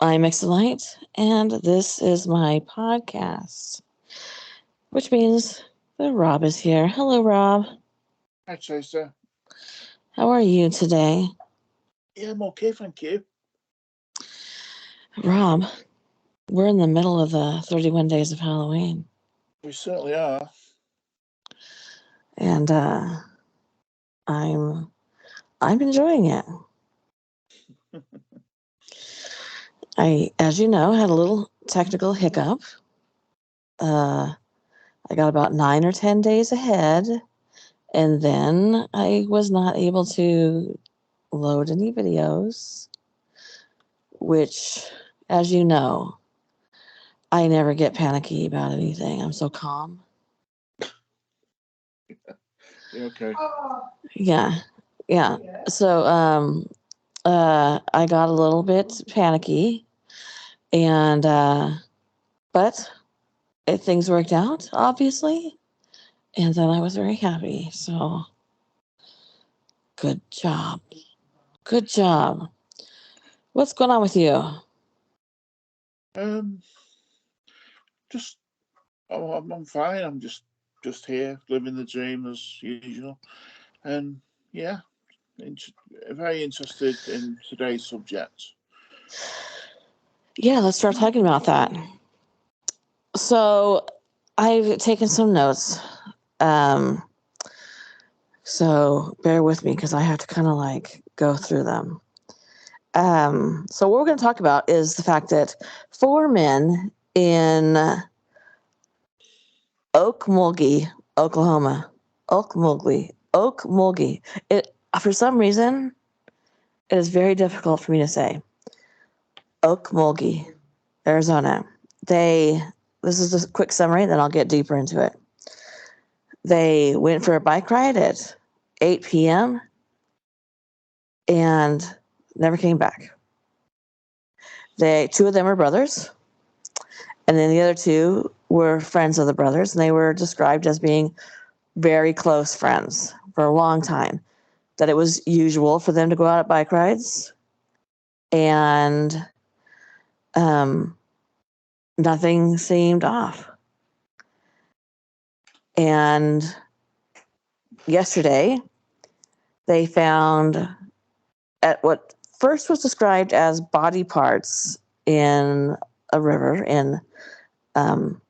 I'm Excellite, and this is my podcast, which means that Rob is here. Hello, Rob. Hi, Chaser. How are you today? Yeah, I'm okay, thank you. Rob, we're in the middle of the 31 days of Halloween, We certainly are. and I'm I'm enjoying it. As you know, had a little technical hiccup. Uh, I got about 9 or 10 days ahead, and then I was not able to load any videos, which, as you know, I never get panicky about anything. I'm so calm. You okay? Yeah, yeah. So, I got a little bit panicky, and but things worked out, obviously, and then I was very happy. So, good job, good job. What's going on with you? Um, just I'm fine. I'm just here, living the dream as usual, and yeah, in- very interested in today's subject. Yeah, let's start talking about that. So, I've taken some notes. Um, so bear with me because I have to kind of like go through them. So what we're going to talk about is the fact that four men in Okmulgee, Oklahoma, Okmulgee. It for some reason it is very difficult for me to say. Okmulgee, Arizona. They. This is a quick summary, then I'll get deeper into it. They went for a bike ride at 8 p.m. and never came back. Two of them are brothers, and then the other two were friends of the brothers, and they were described as being very close friends for a long time. That it was usual for them to go out at bike rides, and um, nothing seemed off. And yesterday, they found at what first was described as body parts in a river in um,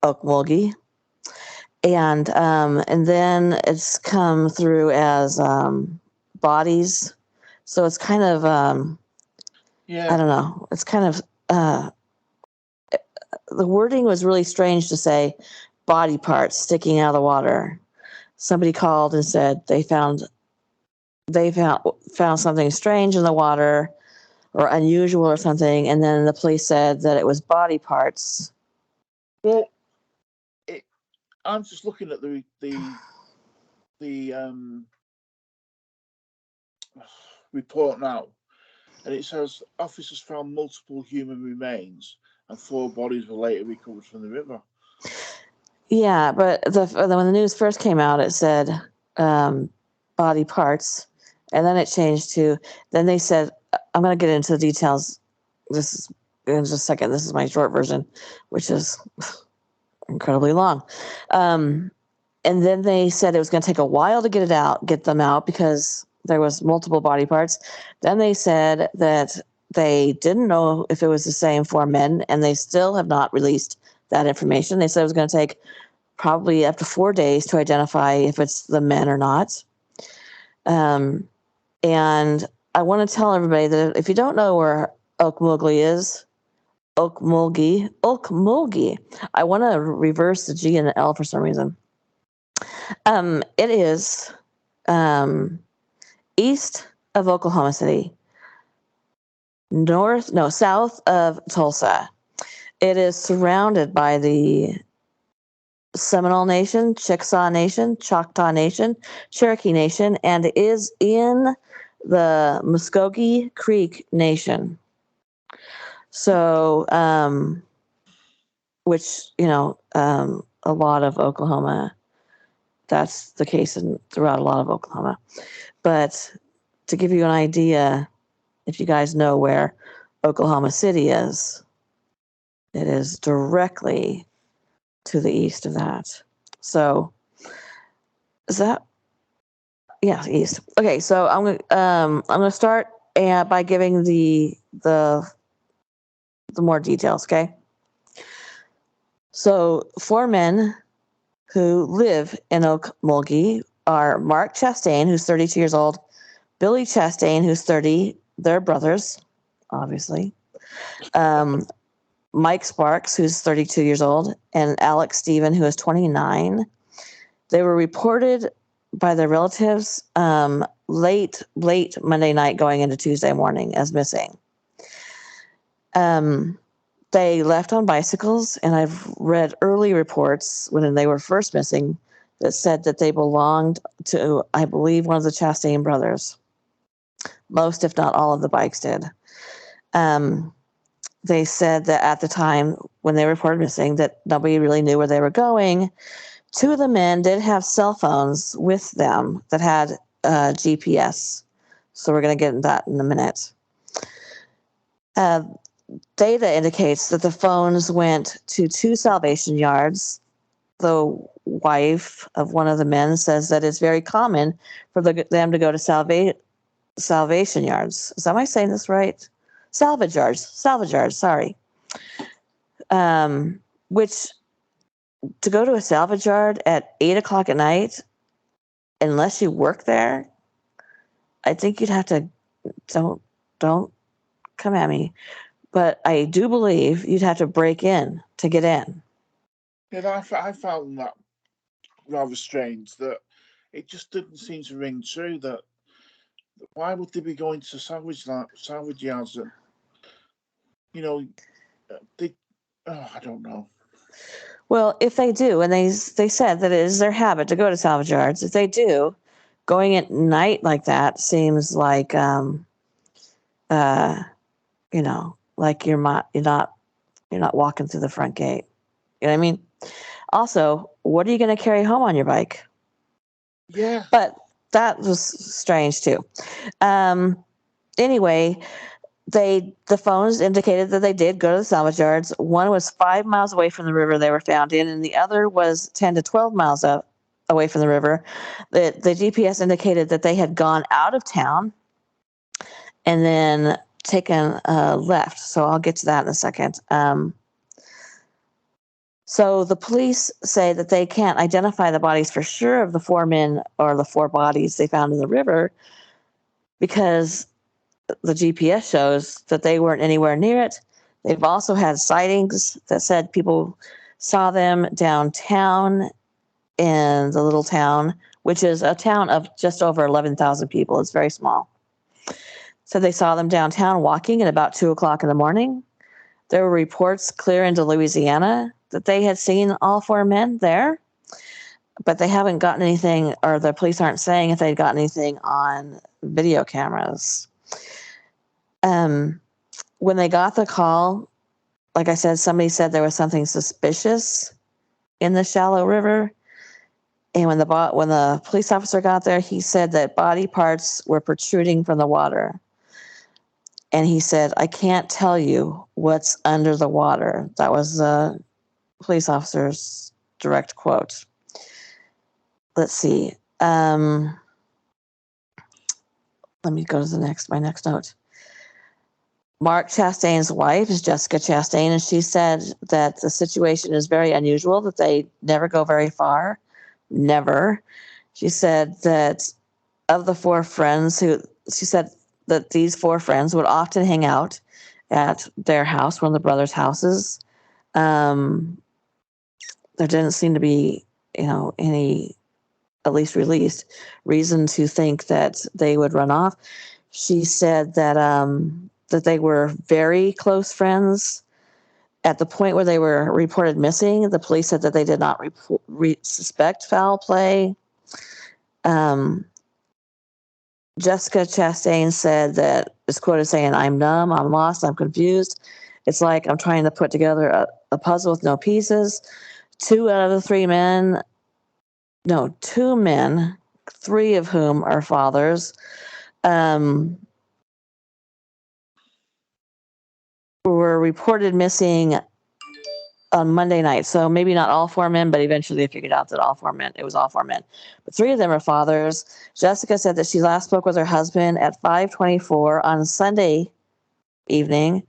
Okmulgee, and then it's come through as bodies. So it's kind of I Yeah, don't know. It's kind of the wording was really strange to say body parts sticking out of the water. Somebody called and said they found something strange in the water or unusual or something, and then the police said that it was body parts. well, it, I'm just looking at the report now, and it says officers found multiple human remains, and four bodies were later recovered from the river. Yeah, but when the news first came out, it said um, body parts, and then it changed to. Then they said, "I'm going to get into the details. This is in just a second. This is my short version, which is incredibly long." Um, and then they said it was going to take a while to get them out because there was multiple body parts. Then they said that they didn't know if it was the same four men, and they still have not released that information. They said it was going to take probably up to 4 days to identify if it's the men or not. Um, and I want to tell everybody that if you don't know where Okmulgee is, Okmulgee. I want to reverse the G and the L for some reason. It is um, east of Oklahoma City, south of Tulsa. It is surrounded by the Seminole Nation, Chickasaw Nation, Choctaw Nation, Cherokee Nation, and is in the Muskogee Creek Nation. So, which, a lot of Oklahoma, that's the case throughout a lot of Oklahoma. But to give you an idea, if you guys know where Oklahoma City is. It is directly to the east of that. So is that east? Okay, so I'm gonna start by giving the more details. Okay, so 4 men who live in Okmulgee are Mark Chastain, who's 32 years old, Billy Chastain, who's 30. They're brothers, obviously. Um, Mike Sparks, who's 32 years old, and Alex Stephen, who is 29. They were reported by their relatives late Monday night going into Tuesday morning as missing. They left on bicycles, and I've read early reports when they were first missing that said that they belonged to, I believe, one of the Chastain brothers. Most, if not all, of the bikes did. They said that at the time when they reported missing, that nobody really knew where they were going. 2 of the men did have cell phones with them that had GPS. So we're going to get into that in a minute. Data indicates that the phones went to 2 salvation yards. The wife of one of the men says that it's very common for them to go to salvation yards. Am I saying this right? Salvage yards, sorry. Which, to go to a salvage yard at 8 o'clock at night, unless you work there, I think you'd have to, don't come at me, but I do believe you'd have to break in to get in. Yeah, I found that rather strange, that it just didn't seem to ring true. That why would they be going to salvage yards? And you know, they. Oh, I don't know. Well, if they do, and they said that it is their habit to go to salvage yards, if they do, going at night like that seems like, like you're not walking through the front gate. You know what I mean? Also, what are you going to carry home on your bike? Yeah. But that was strange too. Anyway, the phones indicated that they did go to the salvage yards. One was 5 miles away from the river they were found in, and the other was 10 to 12 miles away from the river. The GPS indicated that they had gone out of town and then taken left. So I'll get to that in a second. So the police say that they can't identify the bodies for sure of the 4 men or the 4 bodies they found in the river because the GPS shows that they weren't anywhere near it. They've also had sightings that said people saw them downtown in the little town, which is a town of just over 11,000 people. It's very small. So they saw them downtown walking at about 2 o'clock in the morning. There were reports clear into Louisiana that they had seen all 4 men there, but they haven't gotten anything, or the police aren't saying if they'd gotten anything on video cameras. When they got the call, like I said, somebody said there was something suspicious in the shallow river. And when the police officer got there, he said that body parts were protruding from the water. And he said, "I can't tell you what's under the water." That was the police officer's direct quote. Let's see. Let me go to my next note. Mark Chastain's wife is Jessica Chastain, and she said that the situation is very unusual, that they never go very far. Never. She said that of the 4 friends she said that these 4 friends would often hang out at their house, one of the brothers' houses. There didn't seem to be, any, at least released, reason to think that they would run off. She said that that they were very close friends. At the point where they were reported missing, the police said that they did not suspect foul play. Jessica Chastain said that is quoted saying, "I'm numb, I'm lost, I'm confused. It's like I'm trying to put together a puzzle with no pieces." 2 out of the 3 men, no, 2 men, 3 of whom are fathers, reported missing on Monday night. So maybe not all 4 men, but eventually they figured out that it was all 4 men. But 3 of them are fathers. Jessica said that she last spoke with her husband at 5:24 on Sunday evening.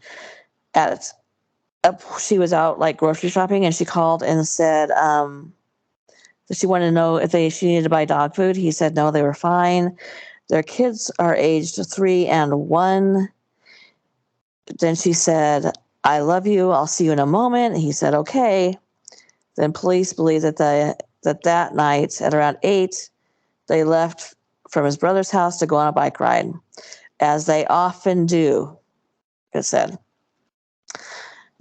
She was out like grocery shopping, and she called and said that she wanted to know if she needed to buy dog food. He said no, they were fine. Their kids are aged 3 and 1. Then she said, "I love you. I'll see you in a moment." He said, "Okay." Then police believe that that night at around 8, they left from his brother's house to go on a bike ride, as they often do, it said.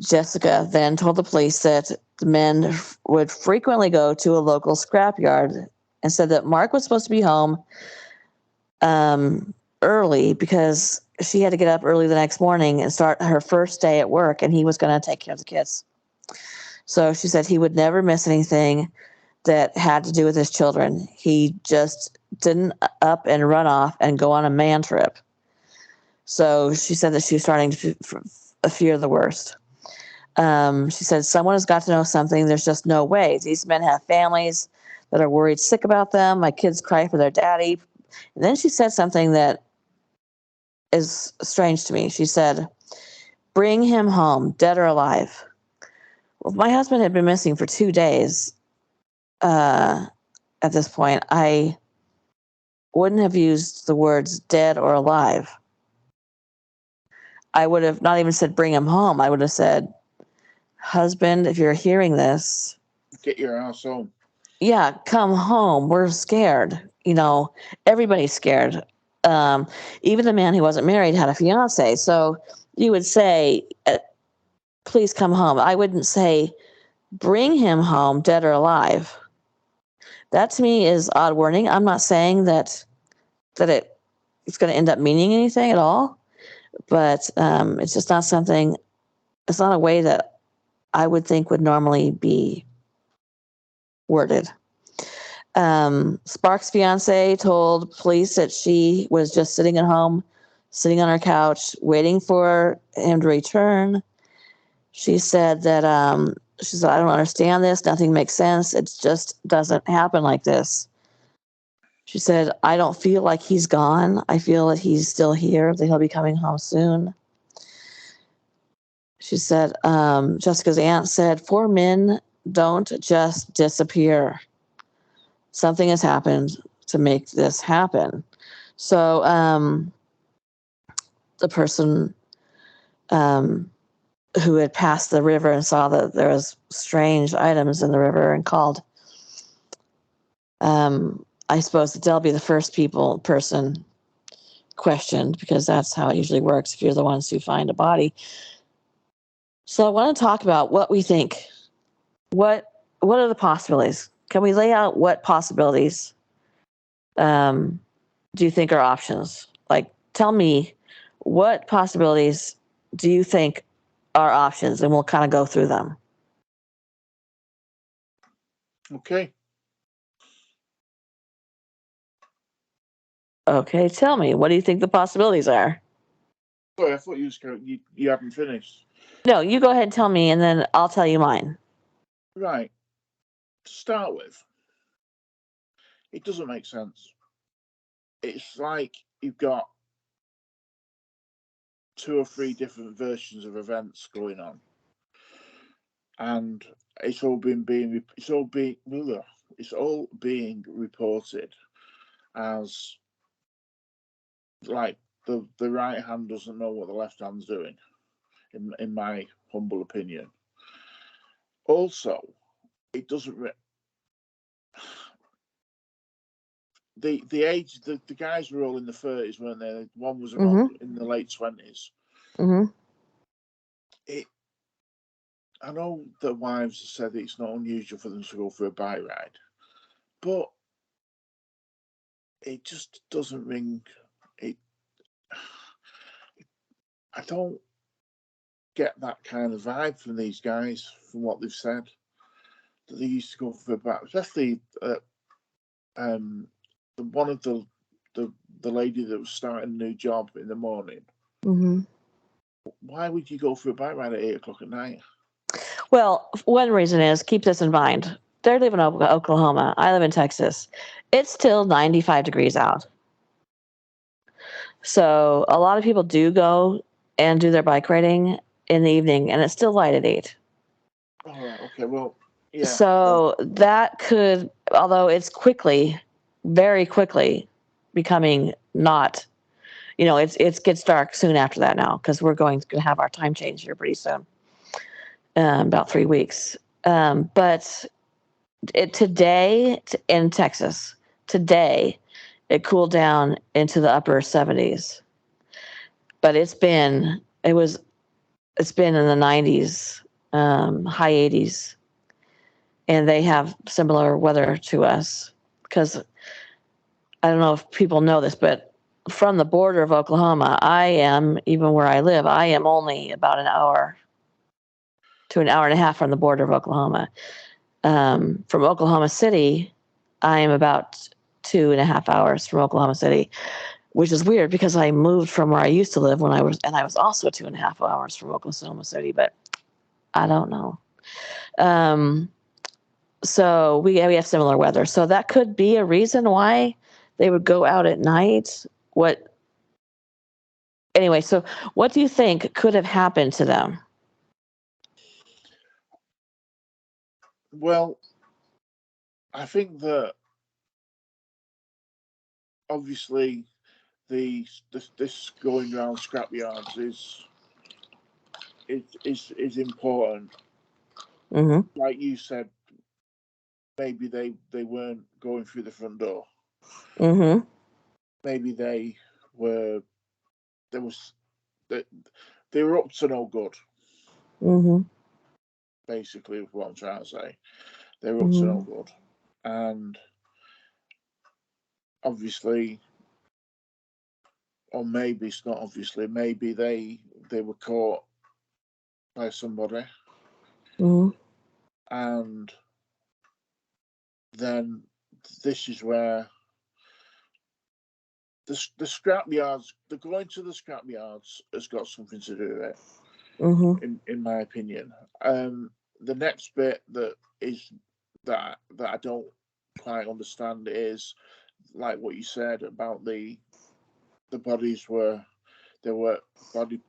Jessica then told the police that the men would frequently go to a local scrapyard and said that Mark was supposed to be home early because she had to get up early the next morning and start her first day at work, and he was going to take care of the kids. So she said he would never miss anything that had to do with his children. He just didn't up and run off and go on a man trip. So she said that she was starting to fear the worst. She said, "Someone has got to know something. There's just no way. These men have families that are worried sick about them. My kids cry for their daddy." And then she said something that is strange to me. She said, "Bring him home, dead or alive." Well, my husband had been missing for 2 days. At this point, I wouldn't have used the words dead or alive. I would have not even said bring him home. I would have said, "Husband, if you're hearing this, get your ass home. Yeah, come home. We're scared. Everybody's scared. Even the man who wasn't married had a fiance. So you would say, please come home. I wouldn't say, bring him home, dead or alive. That to me is odd wording. I'm not saying that it's going to end up meaning anything at all, but it's just not something. It's not a way that I would think would normally be worded. Sparks' fiance told police that she was just sitting at home, sitting on her couch, waiting for him to return. She said, "I don't understand this. Nothing makes sense. It just doesn't happen like this." She said, "I don't feel like he's gone. I feel that he's still here, that he'll be coming home soon." She said, Jessica's aunt said, "4 men don't just disappear. Something has happened to make this happen." So the person who had passed the river and saw that there was strange items in the river and called, I suppose that they'll be the first person questioned, because that's how it usually works if you're the ones who find a body. So I want to talk about what we think. What are the possibilities? Can we lay out what possibilities do you think are options? Like, tell me, what possibilities do you think are options, and we'll kind of go through them. Okay. Okay, tell me, what do you think the possibilities are? Sorry, I thought you haven't finished. No, you go ahead and tell me, and then I'll tell you mine. Right. To start with, it doesn't make sense. It's like you've got 2 or 3 different versions of events going on, and it's all being reported as like the right hand doesn't know what the left hand's doing, in my humble opinion. Also, it doesn't. The age, the guys were all in the 30s, weren't they? One was around in the late 20s. Mm-hmm. I know the wives have said it's not unusual for them to go for a bike ride, but it just doesn't ring. It. I don't get that kind of vibe from these guys, from what they've said, that they used to go for a bike, especially one of the lady that was starting a new job in the morning. Mm-hmm. why would you go for a bike ride at 8 o'clock at night? Well, one reason is, keep this in mind. They live in Oklahoma. I live in Texas. It's still 95 degrees out. So a lot of people do go and do their bike riding in the evening, and it's still light at 8. All right. Okay. Well, yeah. So that could, although it's quickly, very quickly becoming not, it gets dark soon after that now, because we're going to have our time change here pretty soon, about 3 weeks. But today in Texas, today it cooled down into the upper 70s, but it's been in the 90s, high 80s, and they have similar weather to us. Because I don't know if people know this, but from the border of Oklahoma, even where I live, I am only about an hour to an hour and a half from the border of Oklahoma. From Oklahoma City, I am about 2.5 hours from Oklahoma City, which is weird because I moved from where I used to live and I was also 2.5 hours from Oklahoma City, but I don't know. Um, so we have similar weather. So that could be a reason why they would go out at night. Anyway, so what do you think could have happened to them? Well, I think that obviously this going around scrapyards is important. Mm-hmm. Like you said, maybe they weren't going through the front door. Mm-hmm. Maybe there was they, they were up to no good. Mm-hmm. Basically, what I'm trying to say, they were up to no Mm-hmm. good, and obviously, or maybe it's not obviously, maybe they were caught by somebody, Mm-hmm. and then this is where the scrapyards, the going to the scrapyards has got something to do with it, Mm-hmm. in my opinion. The next bit that I don't quite understand is like what you said about the bodies there were body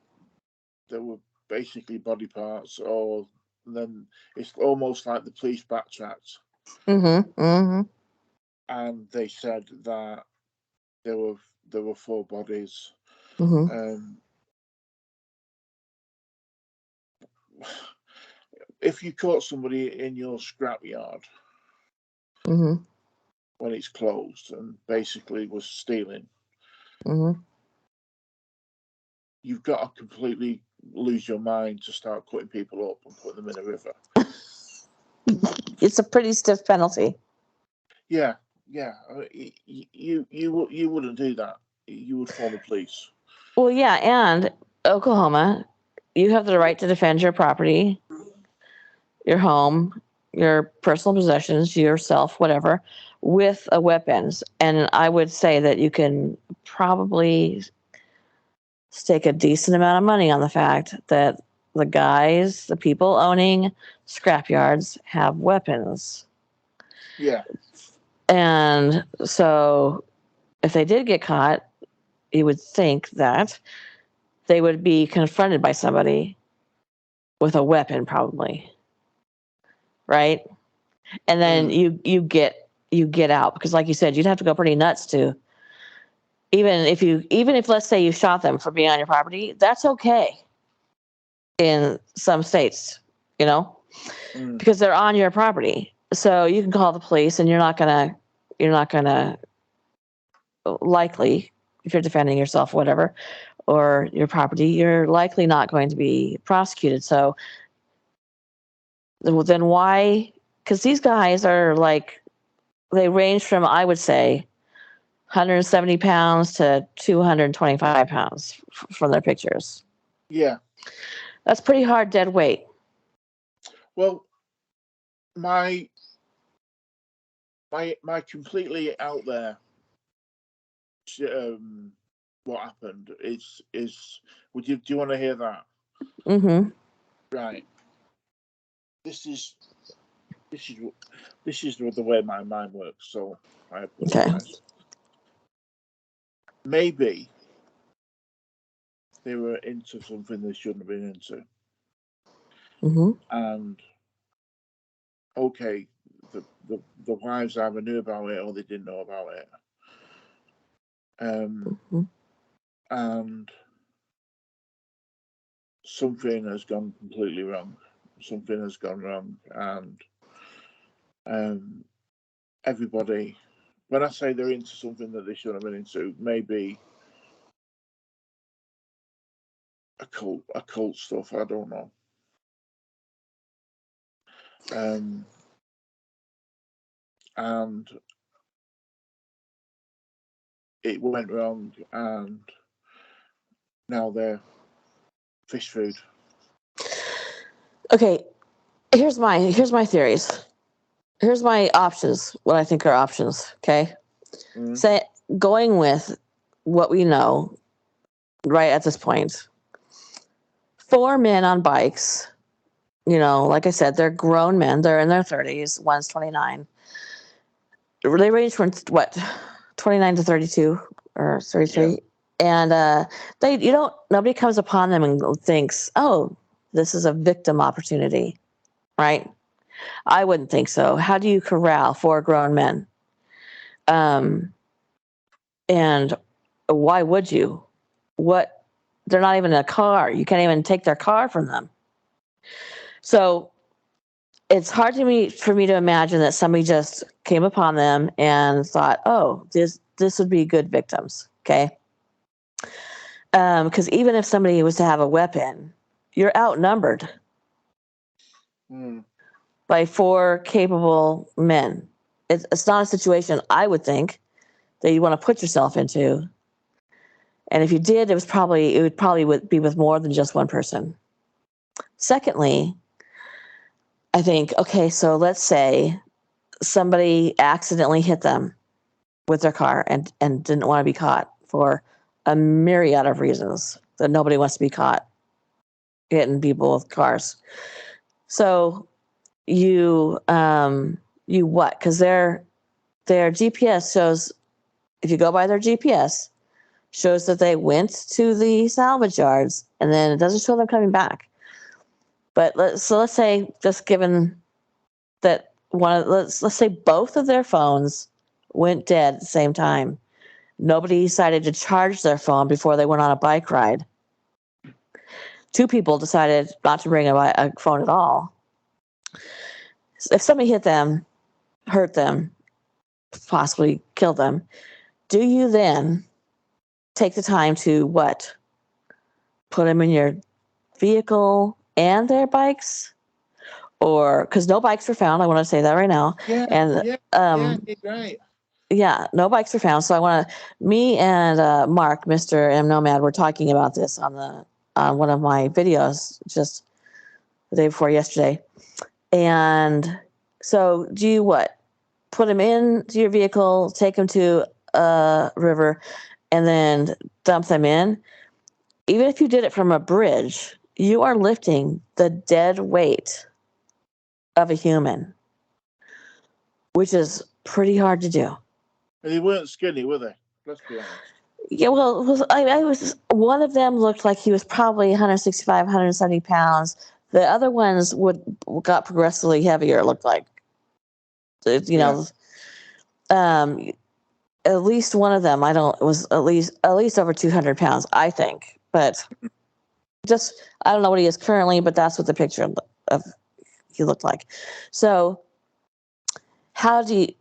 there were basically body parts, or then it's almost like the police backtracked Mm-hmm. Mm-hmm. and they said that there were there were four bodies. Mm-hmm. Um, if you caught somebody in your scrapyard Mm-hmm. when it's closed and basically was stealing, Mm-hmm. you've got to completely lose your mind to start cutting people up and putting them in a river. It's a pretty stiff penalty. Yeah, yeah. You wouldn't do that. You would phone the police. Well, yeah, and Oklahoma, you have the right to defend your property, your home, your personal possessions, yourself, whatever, with a weapons. And I would say that you can probably stake a decent amount of money on the fact that the people owning scrapyards have weapons. Yeah, And so if they did get caught, you would think that they would be confronted by somebody with a weapon, probably, right? And then mm, you get out, because like you said, you'd have to go pretty nuts to, even if let's say you shot them for being on your property, that's okay in some states, you know, mm, because they're on your property. So you can call the police, and you're not gonna likely, if you're defending yourself, whatever, or your property, you're likely not going to be prosecuted. So then why? Because these guys are like, they range from, I would say, 170 pounds to 225 pounds from their pictures. yeah. That's pretty hard dead weight. Well, my my completely out there um, what happened. Is would you do you want to hear that? Mm-hmm. Right. This is this is this is the way my mind works. So I Okay. apologize. Maybe they were into something they shouldn't have been into, Mm-hmm. and okay, the wives either knew about it or they didn't know about it. Mm-hmm. And something has gone completely wrong. Something has gone wrong, and um, everybody. When I say they're into something that they shouldn't have been into, maybe occult stuff. I don't know. Um, and it went wrong, and now they're fish food. Okay. Here's my theories. Here's my options. What I think are options. Okay. Mm, Say going with what we know right at this point. Four men on bikes. Like I said, they're grown men. They're in their 30s. One's 29. They range from what, 29 to 32 or yeah. 33. And nobody comes upon them and thinks, oh, this is a victim opportunity, right? I wouldn't think so. How do you corral four grown men? Um, and why would you? What? They're not even in a car. You can't even take their car from them. So it's hard for me to imagine that somebody just came upon them and thought, oh, this would be good victims. Okay. Because even if somebody was to have a weapon, you're outnumbered Mm, by four capable men. It's not a situation I would think that you want to put yourself into. And if you did, it would be with more than just one person. Secondly, I think, okay, so let's say somebody accidentally hit them with their car and didn't want to be caught for a myriad of reasons that nobody wants to be caught hitting people with cars. So you what? Because their GPS shows, if you go by their GPS, shows that they went to the salvage yards, and then it doesn't show them coming back. But let's say, just given that let's say both of their phones went dead at the same time. Nobody decided to charge their phone before they went on a bike ride. Two people decided not to bring a phone at all. If somebody hit them, hurt them, possibly kill them, do you then take the time to what? Put them in your vehicle and their bikes? Or because no bikes were found, I want to say that right now. yeah, And yeah, yeah. You're right. yeah, no bikes were found. So I want to, me and Mark, Mr. M Nomad, were talking about this on one of my videos just the day before yesterday. And so do you what? Put them into your vehicle, take them to a river, and then dump them in. Even if you did it from a bridge, you are lifting the dead weight of a human, which is pretty hard to do. And they weren't skinny, were they? Let's be honest. Yeah, well, I was one of them looked like he was probably 165, 170 pounds. The other ones got progressively heavier. It looked like, you Yeah. know, um, at least one of them. I don't was at least over 200 pounds, I think. But just I don't know what he is currently, but that's what the picture of he looked like. So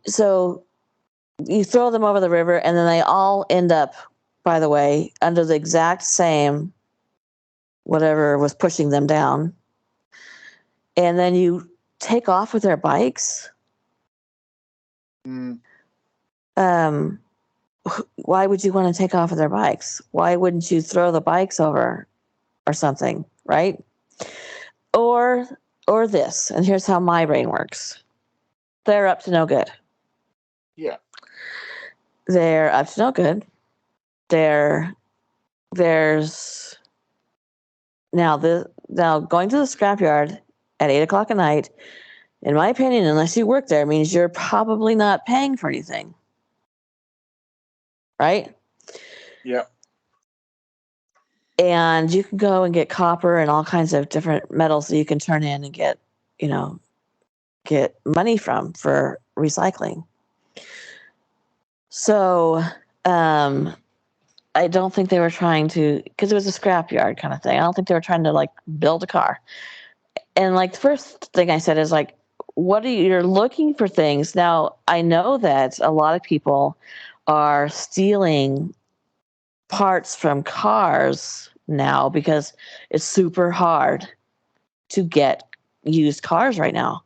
so you throw them over the river, and then they all end up, by the way, under the exact same whatever was pushing them down, and then you take off with their bikes. Mm, Um, why would you want to take off with their bikes? Why wouldn't you throw the bikes over or something, right? Or or this, and here's how my brain works. They're up to no good. yeah. They're up to no good. They're there's now going to the scrapyard at 8 o'clock at night. In my opinion, unless you work there, means you're probably not paying for anything, right? Yeah. And you can go and get copper and all kinds of different metals that you can turn in and get, get money from for recycling. So, I don't think they were trying to, because it was a scrapyard kind of thing. I don't think they were trying to like build a car. And like the first thing I said is like, you're looking for things. Now, I know that a lot of people are stealing parts from cars now because it's super hard to get used cars right now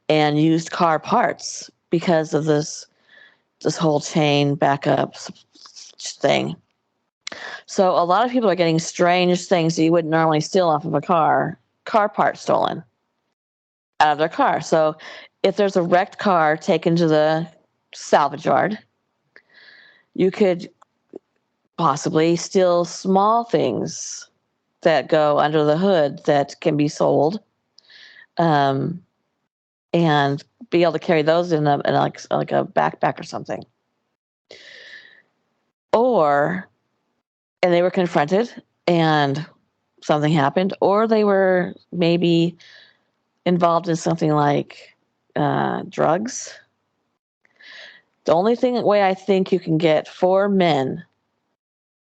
and used car parts because of this whole chain backup thing. So a lot of people are getting strange things that you wouldn't normally steal off of a car parts stolen out of their car. So if there's a wrecked car taken to the salvage yard, you could possibly steal small things that go under the hood that can be sold, and be able to carry those in like a backpack or something. And they were confronted and something happened, or they were maybe involved in something like drugs. The only way I think you can get 4 men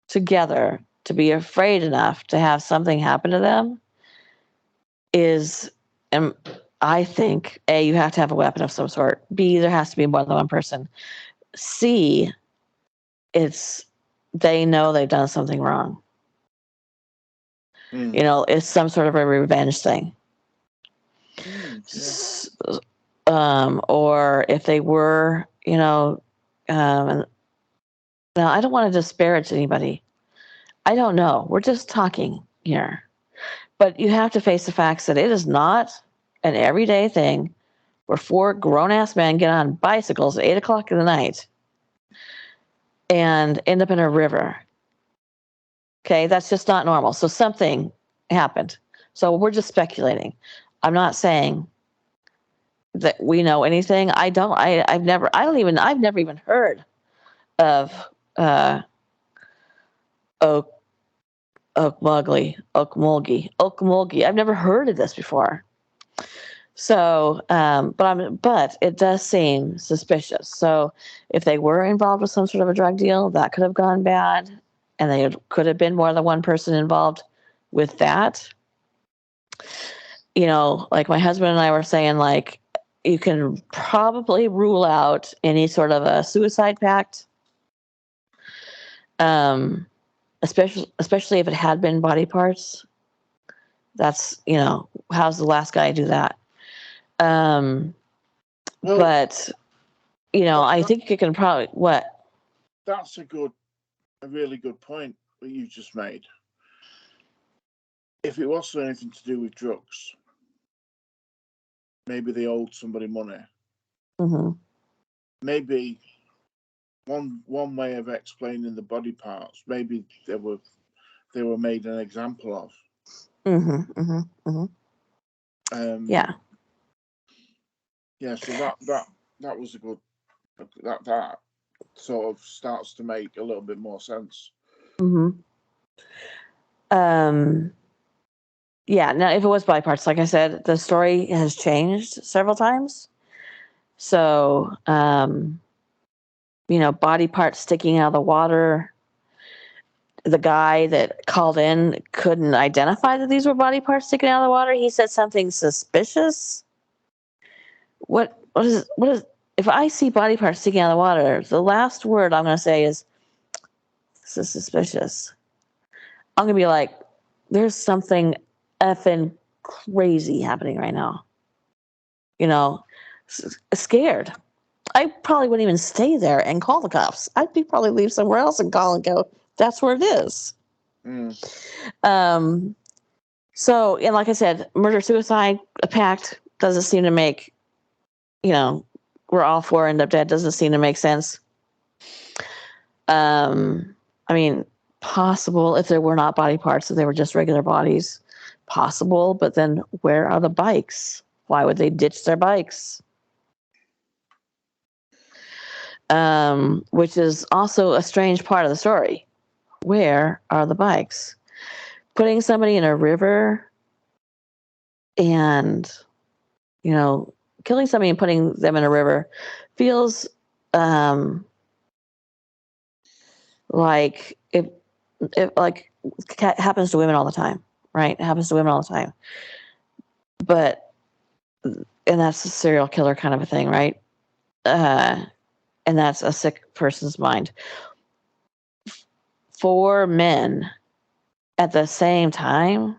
together to be afraid enough to have something happen to them is, I think, A, you have to have a weapon of some sort. B, there has to be more than one person. C, they know they've done something wrong. It's some sort of a revenge thing. Yeah. Or if they were, now I don't want to disparage anybody. I don't know. We're just talking here. But you have to face the facts that it is not an everyday thing where 4 grown-ass men get on bicycles at 8 o'clock in the night and end up in a river. Okay, that's just not normal. So something happened. So we're just speculating. I'm not saying that we know anything. I've never even heard of Oak Okmulgee. I've never heard of this before. So, but it does seem suspicious. So, if they were involved with some sort of a drug deal, that could have gone bad, and they could have been more than one person involved with that. Like my husband and I were saying, like you can probably rule out any sort of a suicide pact, especially if it had been body parts. That's how's the last guy do that? Well, but I think you can probably what. That's a really good point that you just made. If it was anything to do with drugs, maybe they owed somebody money. Mm-hmm. Maybe one way of explaining the body parts, maybe they were made an example of. Mm-hmm. Mm-hmm. Mm-hmm. Yeah. Yeah. So that was a good that sort of starts to make a little bit more sense. Mm-hmm. Yeah. Now, if it was body parts, like I said, the story has changed several times. So, body parts sticking out of the water. The guy that called in couldn't identify that these were body parts sticking out of the water. He said something suspicious. What is if I see body parts sticking out of the water, the last word I'm going to say is, this is suspicious. I'm going to be like, there's something effing crazy happening right now. Scared. I probably wouldn't even stay there and call the cops. I'd probably leave somewhere else and call and go, that's where it is. So, and like I said, murder-suicide pact doesn't seem to make, where all 4 end up dead doesn't seem to make sense. I mean, Possible if there were not body parts, if they were just regular bodies. Possible, but then where are the bikes? Why would they ditch their bikes? Which is also a strange part of the story. Where are the bikes? Putting somebody in a river and, killing somebody and putting them in a river feels like it like happens to women all the time, right? It happens to women all the time. But, and that's a serial killer kind of a thing, right? And that's a sick person's mind. For men at the same time,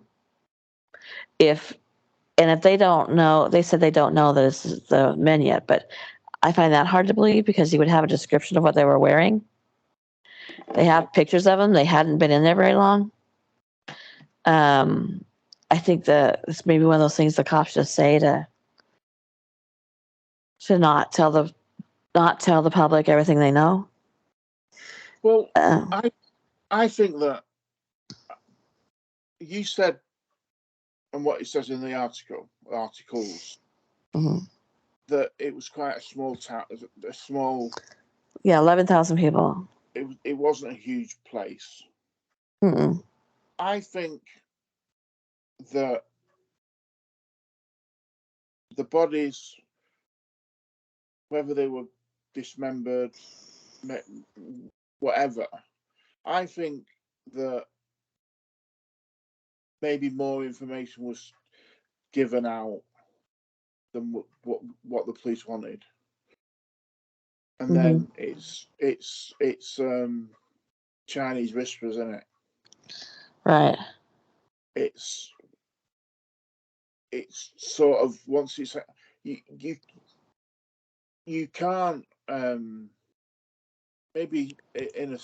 if they don't know, they said they don't know that it's the men yet, but I find that hard to believe because you would have a description of what they were wearing. They have pictures of them. They hadn't been in there very long. I think that it's maybe one of those things the cops just say to not tell the public everything they know. Well, I think that you said, and what it says in the articles, mm-hmm. that it was quite a small town, a small. Yeah, 11,000 people. It wasn't a huge place. Mm-mm. I think that the bodies, whether they were dismembered, whatever, I think that maybe more information was given out than what the police wanted, and then it's Chinese whispers, isn't it? Right. It's sort of once it's you can't maybe the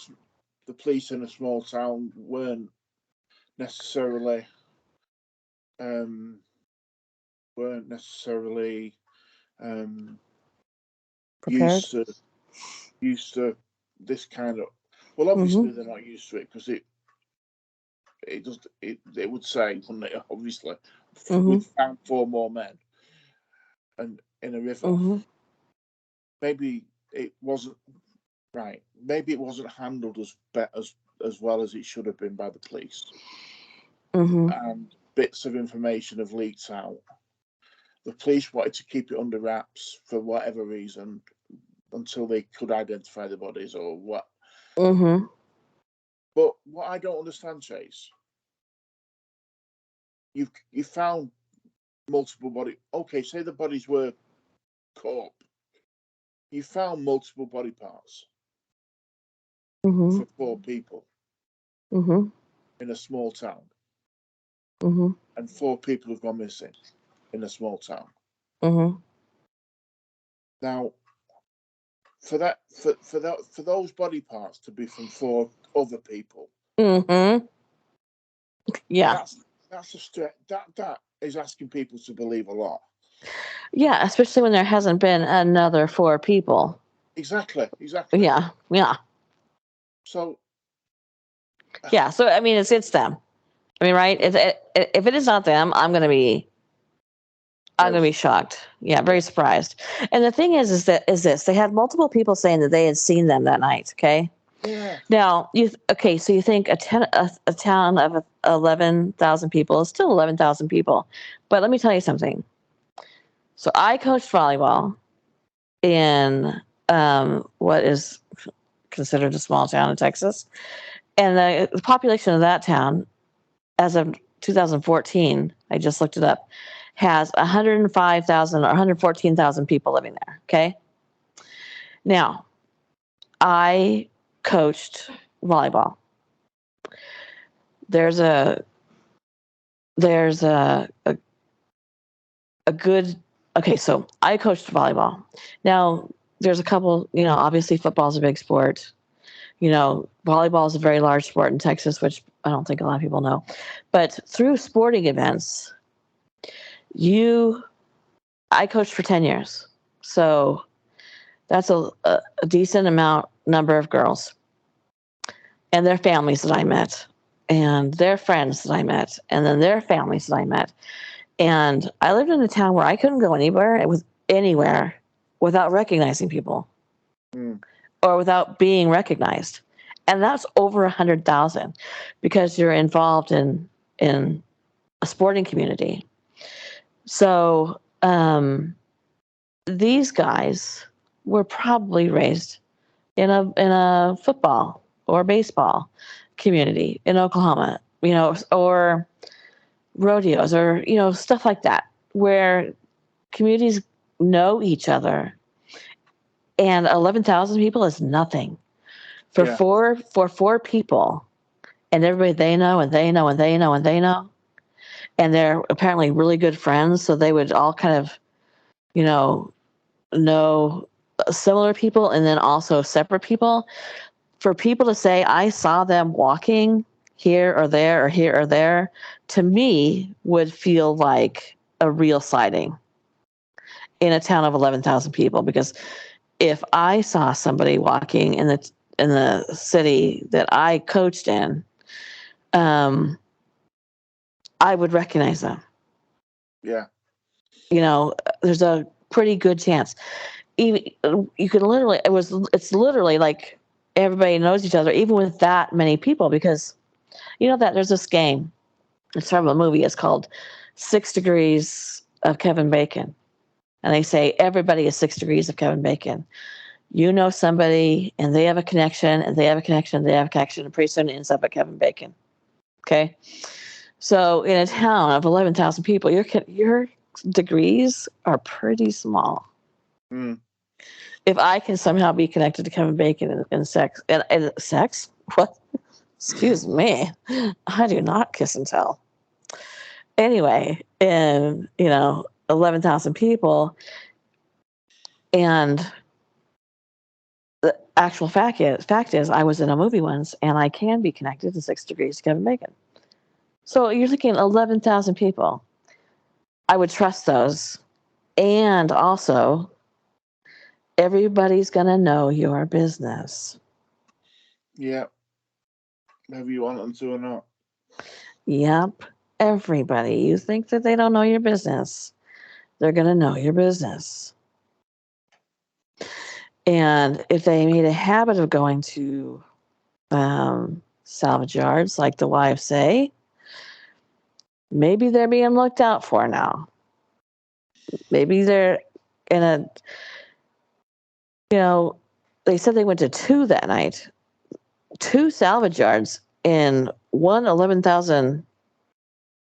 police in a small town weren't necessarily um, Prepared. used to this kind of. Well, obviously they're not used to it because it would say, wouldn't it? Obviously, we found 4 more men and in a river. Maybe it wasn't right. Maybe it wasn't handled as well as it should have been by the police. And bits of information have leaked out. The police wanted to keep it under wraps for whatever reason until they could identify the bodies or what. But what I don't understand, Chase, you found multiple bodies. Okay, say the bodies were cut up. You found multiple body parts for 4 people in a small town, and 4 people have gone missing in a small town. Now, for those body parts to be from 4 other people, yeah, that's a stretch. That is asking people to believe a lot. Yeah, especially when there hasn't been another 4 people. Exactly. Yeah. So. Yeah, so I mean, it's them. I mean, right? If it is not them, I'm gonna be shocked. Yeah, very surprised. And the thing is this: they had multiple people saying that they had seen them that night. Okay. Yeah. Now so you think a town of 11,000 people is still 11,000 people, but let me tell you something. So I coached volleyball in what is considered a small town in Texas, and the population of that town, as of 2014, I just looked it up, has 105,000 or 114,000 people living there. Okay. Now, I coached volleyball. There's a good. Okay, so I coached volleyball. Now, there's a couple. Obviously, football is a big sport. Volleyball is a very large sport in Texas, which I don't think a lot of people know. But through sporting events, I coached for 10 years. So that's a decent number of girls. and their families that I met, and their friends that I met, and then their families that I met. And I lived in a town where I couldn't go anywhere. It was anywhere without recognizing people Mm. or without being recognized. And that's over 100,000 because you're involved in a sporting community. So these guys were probably raised in a football or baseball community in Oklahoma, or rodeos or stuff like that, where communities know each other, and 11,000 people is nothing for Yeah. four people, and everybody they know and they know and they know and they know, and they're apparently really good friends, so they would all kind of you know know similar people and then also separate people. For people to say I saw them walking here or there or here or there, to me would feel like a real sighting in a town of 11,000 people, because if I saw somebody walking in the city that I coached in, um, I would recognize them. Yeah. There's a pretty good chance. Even you can literally, it's literally like everybody knows each other, even with that many people, because that there's this game. It's from a movie. It's called 6 Degrees of Kevin Bacon, and they say everybody is 6 degrees of Kevin Bacon. You know somebody, and they have a connection, and they have a connection, and they have a connection, and pretty soon it ends up at Kevin Bacon. Okay, so in a town of 11,000 people, your degrees are pretty small. Mm. If I can somehow be connected to Kevin Bacon in sex, and sex, what? Excuse me, I do not kiss and tell. Anyway, in 11,000 people, and the actual fact is, I was in a movie once, and I can be connected to 6 Degrees to Kevin Bacon. So you're thinking 11,000 people. I would trust those, and also everybody's gonna know your business. Yeah. Whether you want them to or not. Yep, everybody. You think that they don't know your business? They're gonna know your business. And if they made a habit of going to salvage yards, like the wives say, maybe they're being looked out for now. Maybe they're in a, they said they went to two that night, two salvage yards in one 11,000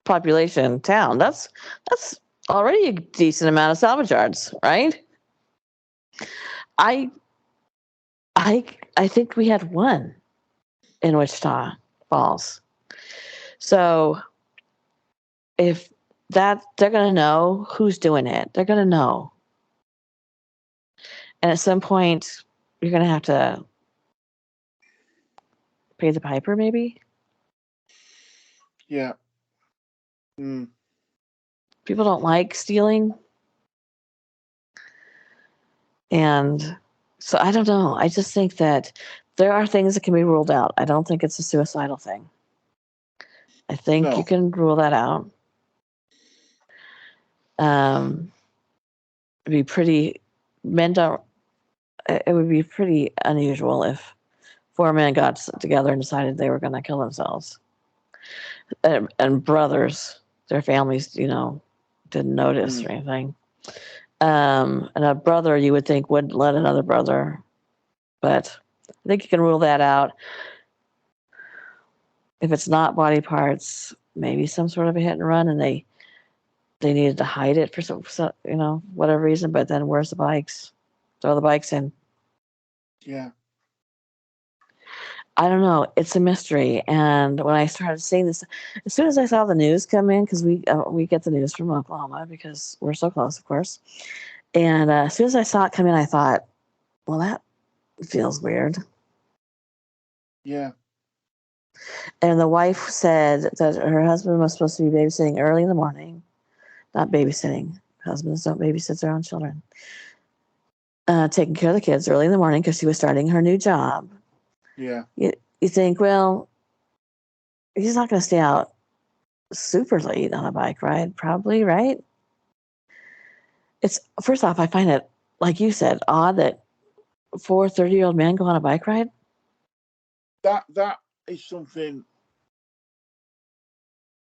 population town. That's already a decent amount of salvage yards, right? I I I think we had one in Wichita Falls. So if that, they're going to know who's doing it. They're going to know. And at some point, you're going to have to pay the piper, maybe. Yeah. Mm. People don't like stealing. And so I don't know. I just think that there are things that can be ruled out. I don't think it's a suicidal thing. I think you No. can rule that out. Um, it'd be pretty, men don't, it would be pretty unusual if four men got together and decided they were going to kill themselves. And brothers, their families, didn't notice Mm. or anything. And a brother, you would think, would let another brother, but I think you can rule that out. If it's not body parts, maybe some sort of a hit and run, and they needed to hide it for some whatever reason. But then where's the bikes? Throw the bikes in. Yeah. I don't know. It's a mystery. And when I started seeing this, as soon as I saw the news come in, because we get the news from Oklahoma because we're so close, of course. And as soon as I saw it come in, I thought, well, that feels weird. Yeah. And the wife said that her husband was supposed to be babysitting early in the morning. Not babysitting. Husbands don't babysit their own children. Taking care of the kids early in the morning because she was starting her new job. Yeah. you think, well, he's not going to stay out super late on a bike ride, probably, right? It's first off, I find it, like you said, odd that 4 30-year-old men go on a bike ride. That is something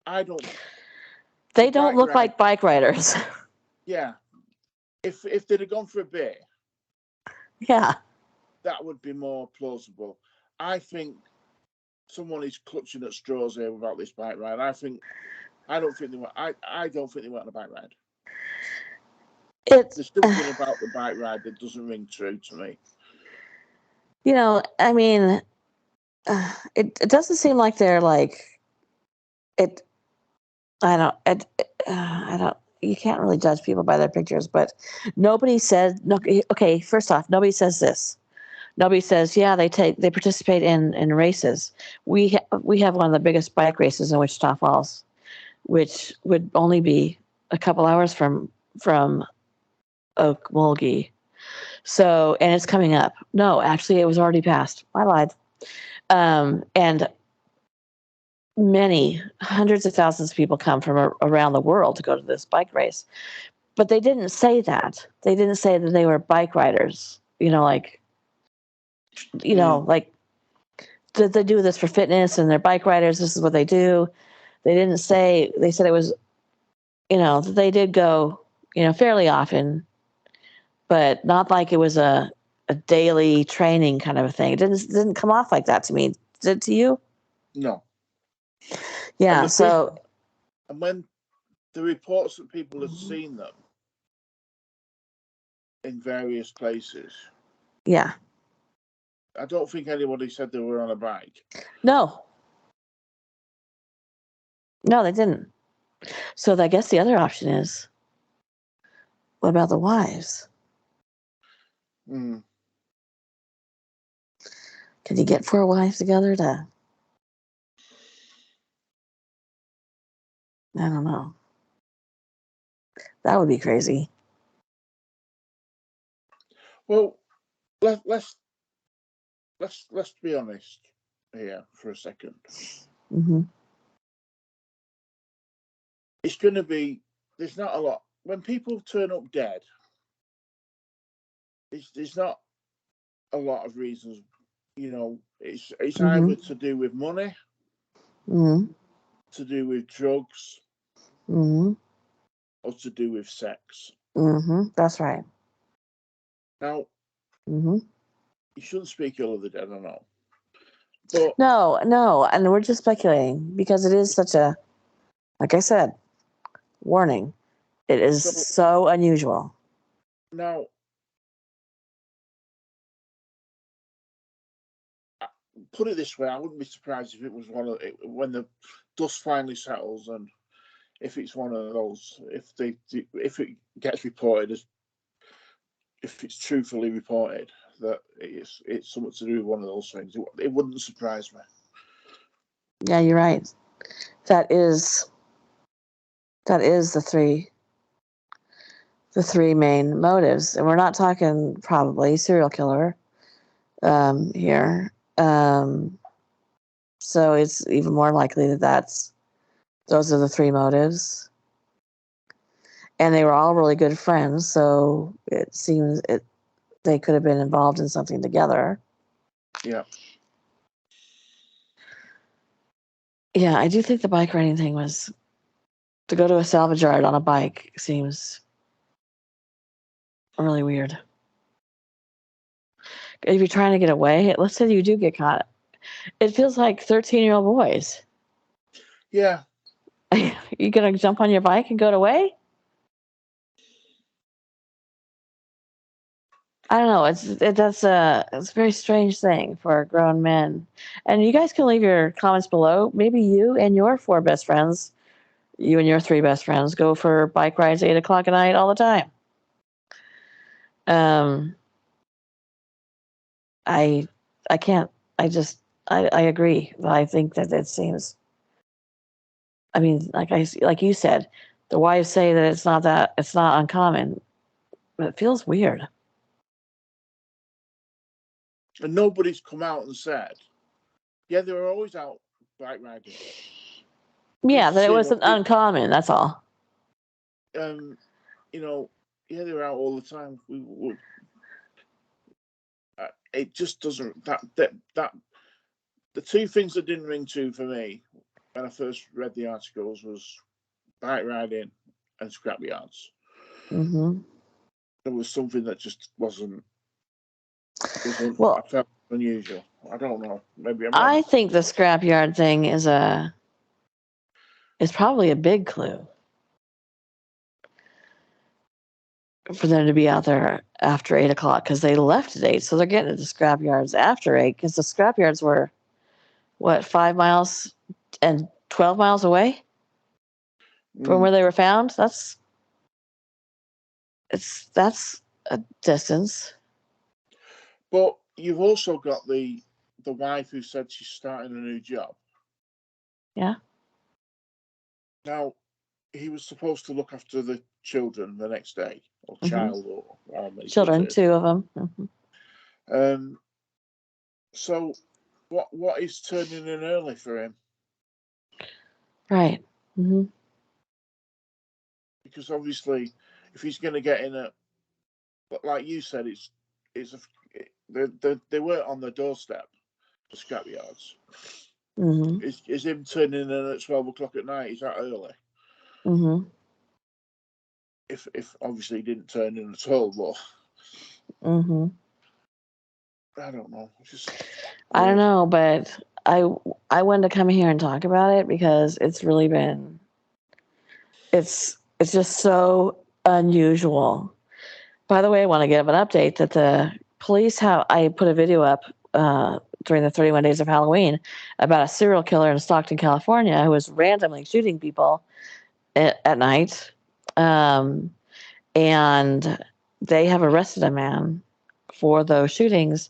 I don't. The They don't bike look ride, like bike riders. yeah. If they'd have gone for a beer, Yeah. that would be more plausible. I think someone is clutching at straws here about this bike ride. I don't think they went. I don't think they went on a bike ride. It's, There's something about the bike ride that doesn't ring true to me. I mean, it doesn't seem like they're like it. I don't. You can't really judge people by their pictures, but nobody said no. Okay, first off, nobody says this. Nobody says, yeah, they participate in races. We have one of the biggest bike races in Wichita Falls, which would only be a couple hours from Okmulgee. So, and it's coming up. No, actually, it was already passed. I lied. And many hundreds of thousands of people come from around the world to go to this bike race. But they didn't say that. They didn't say that they were bike riders. Mm. Like that they do this for fitness and they're bike riders. This is what they do. They didn't say. They said it was, that they did go, fairly often, but not like it was a daily training kind of a thing. It didn't come off like that to me. Did it to you? No. And Yeah. the people, So and when the reports that people had seen them in various places, yeah. I don't think anybody said they were on a bike. No. No, they didn't. So I guess the other option is, what about the wives? Mm. Can you get 4 wives together to? I don't know. That would be crazy. Well, let's let's be honest here for a second. Mm-hmm. It's going to be, there's not a lot when people turn up dead. There's not a lot of reasons. It's Mm-hmm. either to do with money, Mm-hmm. to do with drugs, Mm-hmm. or to do with sex. Mm-hmm. That's right. Now, Mm-hmm. you shouldn't speak ill of the dead, I know, but No, no, and we're just speculating because it is such a, like I said, warning. It is so so unusual. now put it this way: I wouldn't be surprised if it was one of when the dust finally settles, and if it's one of those, if it gets reported as if it's truthfully reported that it's something to do with one of those things, it wouldn't surprise me. Yeah, you're right. That is the three main motives, and we're not talking probably serial killer here. So it's even more likely that those are the three motives, and they were all really good friends. So it seems they could have been involved in something together. Yeah. Yeah, I do think the bike riding thing was to go to a salvage yard on a bike seems really weird. If you're trying to get away, let's say you do get caught, it feels like 13-year-old boys. Yeah. You gonna jump on your bike and go away? I don't know. It's a very strange thing for grown men. And you guys can leave your comments below. Maybe you and your 4 best friends, you and your 3 best friends, go for bike rides 8 o'clock at night all the time. Um, I I can't. I agree. I think that it seems. I mean, like you said, the wives say that it's not uncommon, but it feels weird. And nobody's come out and said Yeah, they were always out bike riding. I Yeah, used to that it see them. wasn't uncommon. That's all. Um, you know, yeah, they were out all the time. It just doesn't that the two things that didn't ring true for me when I first read the articles was bike riding and scrapyards. Hmm. There was something that just wasn't. I Well, felt unusual. I don't know. Maybe I'm wrong. I think the scrapyard thing is probably a big clue for them to be out there after 8 o'clock because they left at 8, so they're getting to the scrapyards after 8 because the scrapyards were what 5 miles and 12 miles away from Mm. where they were found. That's a distance. But you've also got the wife who said she's starting a new job. Yeah, Now, he was supposed to look after the children the next day, or hmm child, or how many kids children, it is. two of them. Hmm. Um, so, what is turning in early for him? Right. Hmm. Because obviously, if he's going to get in a, like you said, it's a, they weren't on the doorstep, the scrapyards. Hmm. Is him turning in at 12 o'clock at night? Is that early? Hmm. If obviously he didn't turn in at all, but Hmm. I don't know. It's just I don't weird. know, but I I wanted to come here and talk about it because it's really been it's just so unusual. By the way, I want to give an update that the police have. I put a video up during the 31 days of Halloween about a serial killer in Stockton, California, who was randomly shooting people at night, um, and they have arrested a man for those shootings,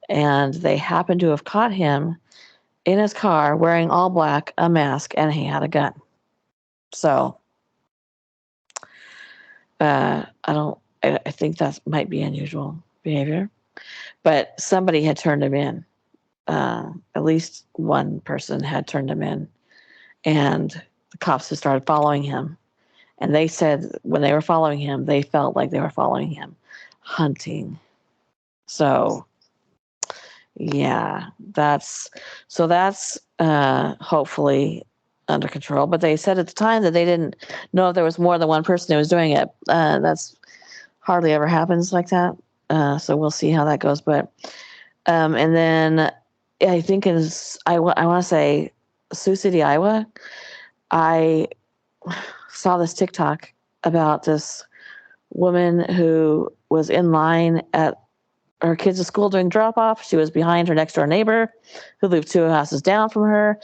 and they happen to have caught him in his car wearing all black, a mask, and he had a gun. So I don't. I think that might be unusual behavior, but somebody had turned him in. At least one person had turned him in, and the cops had started following him. And they said when they were following him, they felt like they were following him, hunting. So yeah, that's hopefully under control. But they said at the time that they didn't know if there was more than one person who was doing it. That's hardly ever happens like that. So we'll see how that goes. But and then I think I want to say Sioux City, Iowa. I saw this TikTok about this woman who was in line at her kids' school doing drop off. She was behind her next door neighbor who lived two houses down from her.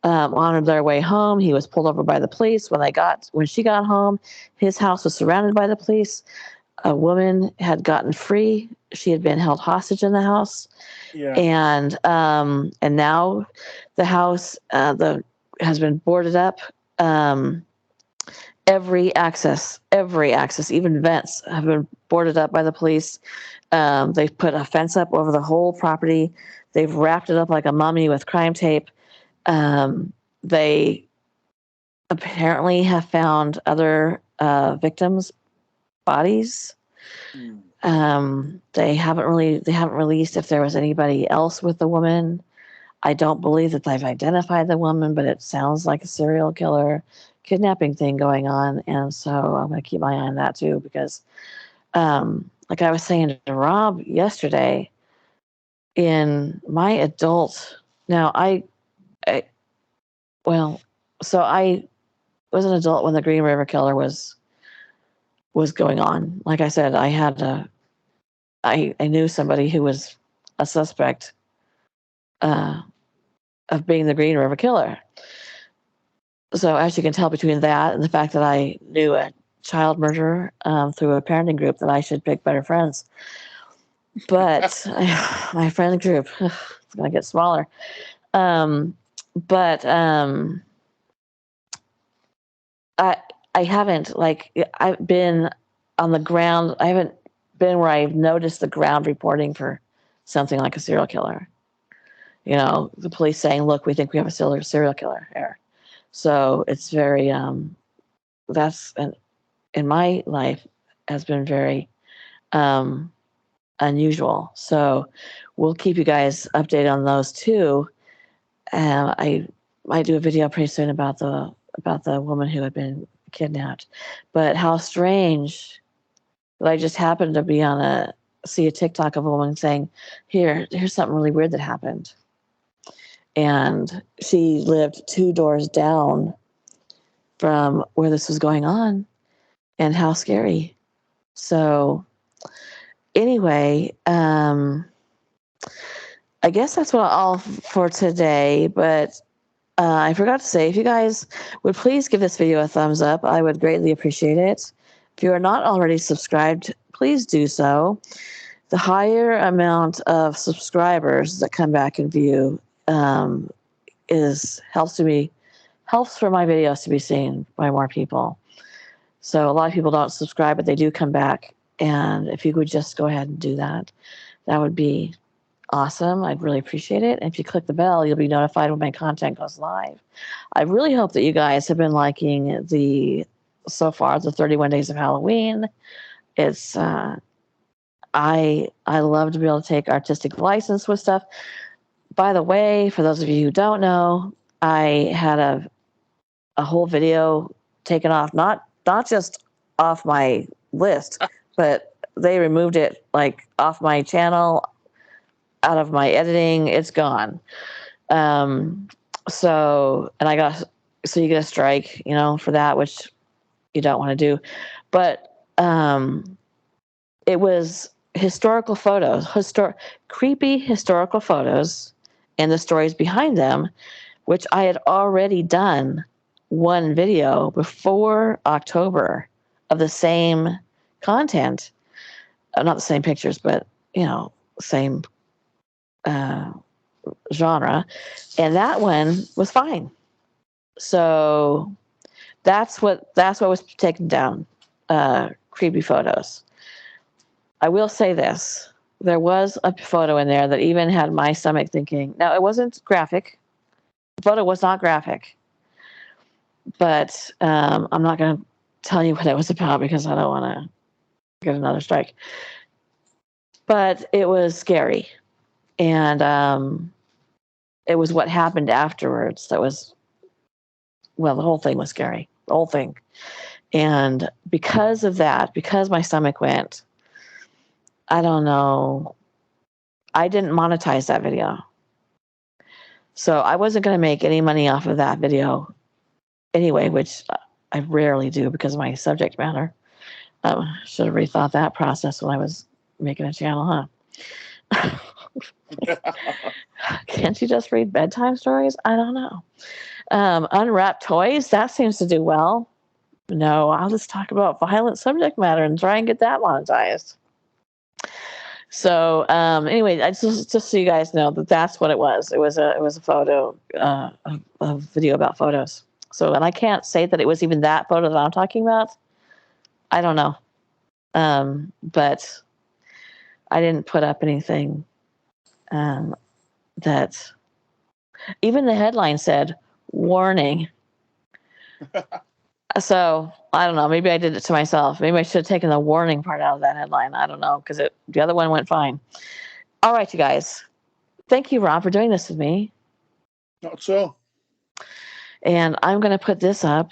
On their way home, he was pulled over by the police. When she got home, his house was surrounded by the police. A woman had gotten free. She had been held hostage in the house, Yeah. and now the house the has been boarded up. Um, every access, even vents, have been boarded up by the police. They've put a fence up over the whole property. They've wrapped it up like a mummy with crime tape. They apparently have found other victims' bodies. Mm. They haven't released if there was anybody else with the woman. I don't believe that they've identified the woman, but it sounds like a serial killer kidnapping thing going on. And so I'm going to keep my eye on that too, because, like I was saying to Rob yesterday, in my adult, now I well, so I was an adult when the Green River Killer was going on. Like I said, I knew somebody who was a suspect uh, of being the Green River Killer. So as you can tell between that and the fact that I knew a child murderer through a parenting group, that I should pick better friends. But my friend group it's gonna get smaller. Um, but I I haven't I've been on the ground. I haven't been where I've noticed the ground reporting for something like a serial killer. the police saying, look, we think we have a serial killer here. So it's very, that's, in my life, has been very unusual. So we'll keep you guys updated on those too. I might do a video pretty soon about the woman who had been kidnapped. But how strange that I just happened to see a TikTok of a woman saying, here's something really weird that happened. And she lived 2 doors down from where this was going on, and how scary. So anyway, I guess that's all for today, but I forgot to say, if you guys would please give this video a thumbs up, I would greatly appreciate it. If you are not already subscribed, please do so. The higher amount of subscribers that come back and view helps for my videos to be seen by more people. So a lot of people don't subscribe, but they do come back. And if you would just go ahead and do that, that would be awesome. I'd really appreciate it. And if you click the bell, you'll be notified when my content goes live. I really hope that you guys have been liking so far the 31 Days of Halloween. It's I love to be able to take artistic license with stuff. By the way, for those of you who don't know, I had a whole video taken off, not just off my list, but they removed it like off my channel, out of my editing. It's gone. So you get a strike, for that, which you don't want to do. But it was historical photos, creepy historical photos, and the stories behind them, which I had already done one video before October of the same content. Not the same pictures, but same genre, and that one was fine. So that's what was taken down. Creepy photos. I will say this: there was a photo in there that even had my stomach thinking. Now, it wasn't graphic. The photo was not graphic, but I'm not going to tell you what it was about because I don't want to get another strike. But it was scary, and it was what happened afterwards that was. Well, the whole thing was scary. The whole thing. And because of that, because my stomach went, I don't know, I didn't monetize that video. So I wasn't going to make any money off of that video anyway, which I rarely do because of my subject matter. Should have rethought that process when I was making a channel, huh? Can't you just read bedtime stories? I don't know. Unwrapped toys, that seems to do well. No, I'll just talk about violent subject matter and try and get that monetized. So anyway, I just so you guys know that's what it was. It was a photo, a video about photos. So, and I can't say that it was even that photo that I'm talking about. I don't know, but I didn't put up anything that even the headline said warning. So I don't know. Maybe I did it to myself. Maybe I should have taken the warning part out of that headline. I don't know, because the other one went fine. All right, you guys. Thank you, Ron, for doing this with me. Not so. And I'm going to put this up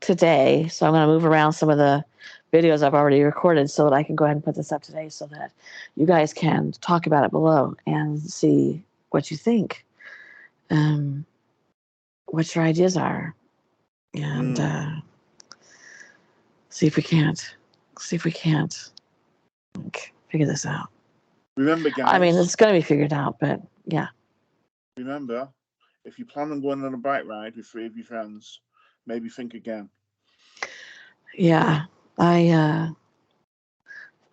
today. So I'm going to move around some of the videos I've already recorded so that I can go ahead and put this up today so that you guys can talk about it below and see what you think, what your ideas are, and see if we can't figure this out. Remember, guys. I mean, it's going to be figured out, but yeah. Remember, if you plan on going on a bike ride with 3 of your friends, maybe think again. Yeah, I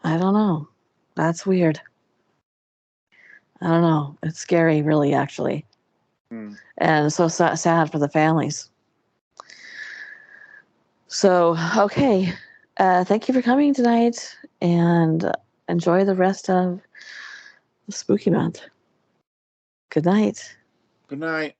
don't know. That's weird. I don't know. It's scary, really, actually. And so sad for the families. So, okay. Thank you for coming tonight, and enjoy the rest of the spooky month. Good night. Good night.